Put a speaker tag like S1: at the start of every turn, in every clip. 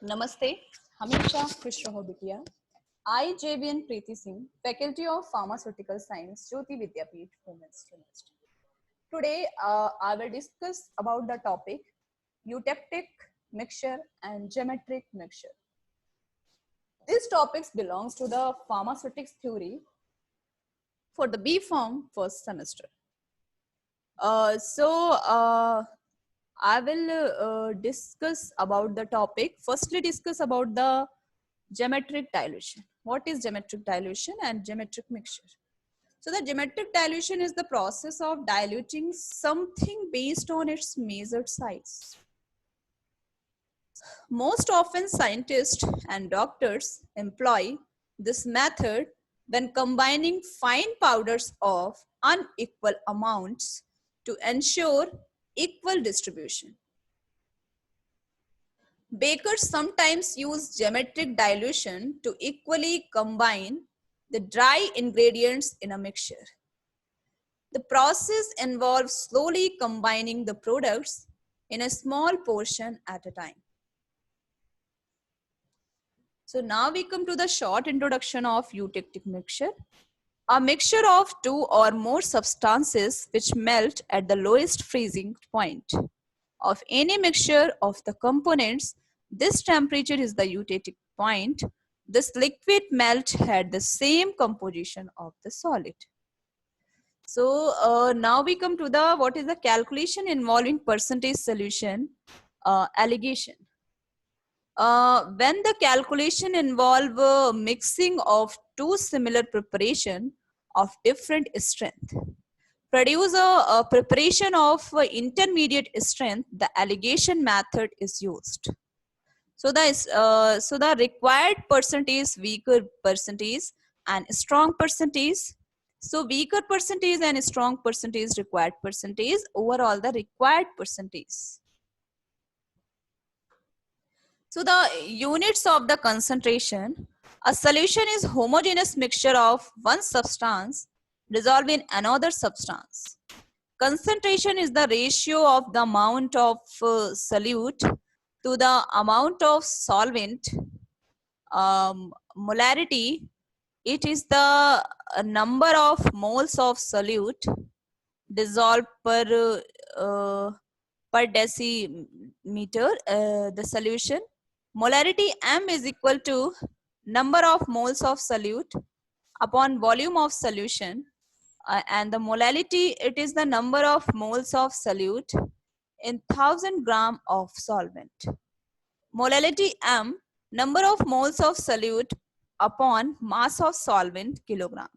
S1: नमस्ते, हमेशा खुश रहो बिटिया। I, JBN Preeti Singh, Faculty of Pharmaceutical Science, Jyoti Vidyapeeth, Women's University. Today, I will discuss about the topic eutectic mixture and geometric mixture. These topics belongs to the pharmaceutics theory for the B Pharm first semester. So, I will discuss about the topic. Firstly, discuss about the geometric dilution. What is geometric dilution and geometric mixture? So the geometric dilution is the process of diluting something based on its measured size. Most often scientists and doctors employ this method when combining fine powders of unequal amounts to ensure equal distribution. Bakers sometimes use geometric dilution to equally combine the dry ingredients in a mixture. The process involves slowly combining the products in a small portion at a time. So now we come to the short introduction of eutectic mixture. A mixture of two or more substances which melt at the lowest freezing point of any mixture of the components. This temperature is the eutectic point. This liquid melt had the same composition of the solid. So now we come to the what is the calculation involving percentage solution allegation. When the calculation involve mixing of two similar preparation of different strength produce a preparation of intermediate strength, the allegation method is used. So the required percentage, weaker percentage, and strong percentage. So weaker percentage and strong percentage, required percentage, overall the required percentage. So the units of the concentration, a solution is homogeneous mixture of one substance dissolved in another substance. Concentration is the ratio of the amount of solute to the amount of solvent. Molarity, it is the number of moles of solute dissolved per decimeter the solution. Molarity M is equal to number of moles of solute upon volume of solution, and the molality, it is the number of moles of solute in 1000 gram of solvent. Molality M, number of moles of solute upon mass of solvent kilogram.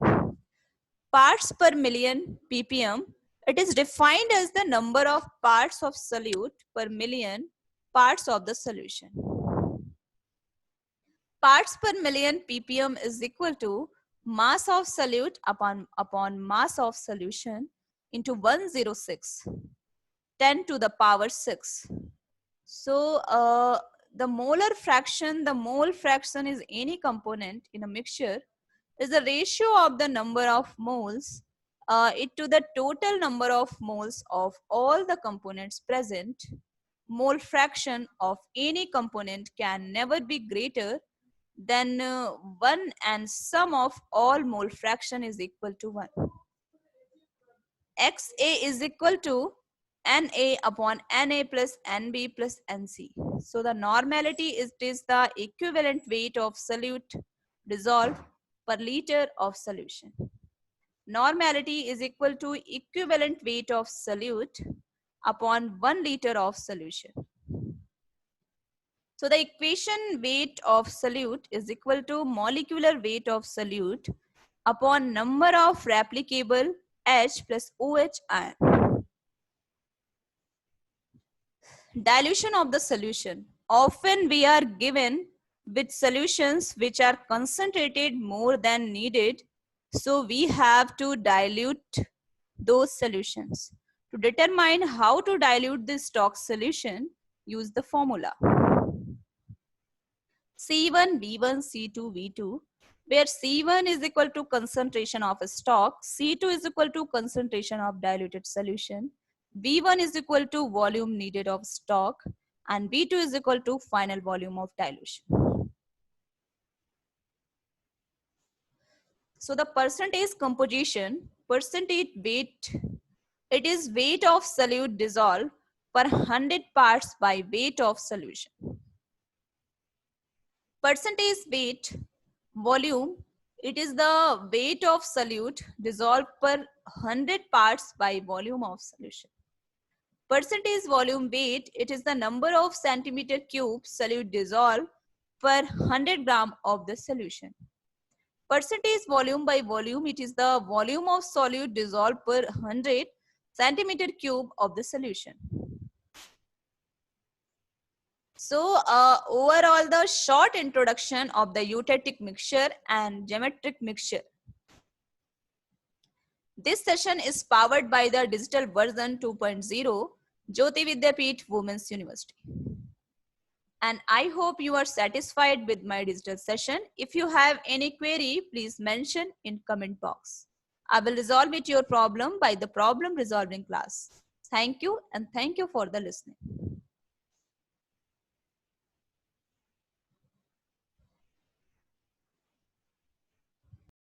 S1: Parts per million ppm, it is defined as the number of parts of solute per million parts of the solution. Parts per million ppm is equal to mass of solute upon mass of solution into 106, 10 to the power 6. So the molar fraction, the mole fraction is any component in a mixture is the ratio of the number of moles it to the total number of moles of all the components present. Mole fraction of any component can never be greater than 1, and sum of all mole fraction is equal to 1. XA is equal to Na upon Na plus Nb plus Nc. So the normality is the equivalent weight of solute dissolved per liter of solution. Normality is equal to equivalent weight of solute upon 1 liter of solution. So the equation weight of solute is equal to molecular weight of solute upon number of replicable H plus OH ion. Dilution of the solution. Often we are given with solutions which are concentrated more than needed. So we have to dilute those solutions. To determine how to dilute this stock solution, use the formula. C1, V1, C2, V2, where C1 is equal to concentration of a stock, C2 is equal to concentration of diluted solution, V1 is equal to volume needed of stock, and V2 is equal to final volume of dilution. So the percentage composition, percentage weight, it is weight of solute dissolved per 100 parts by weight of solution. Percentage weight volume, it is the weight of solute dissolved per 100 parts by volume of solution. Percentage volume weight, it is the number of centimeter cube solute dissolved per 100 gram of the solution. Percentage volume by volume, it is the volume of solute dissolved per 100 centimeter cube of the solution. So overall, the short introduction of the eutectic mixture and geometric mixture. This session is powered by the digital version 2.0 Jyoti Vidyapeeth Women's University. And I hope you are satisfied with my digital session. If you have any query, please mention in comment box. I will resolve it your problem by the problem resolving class. Thank you, and thank you for the listening.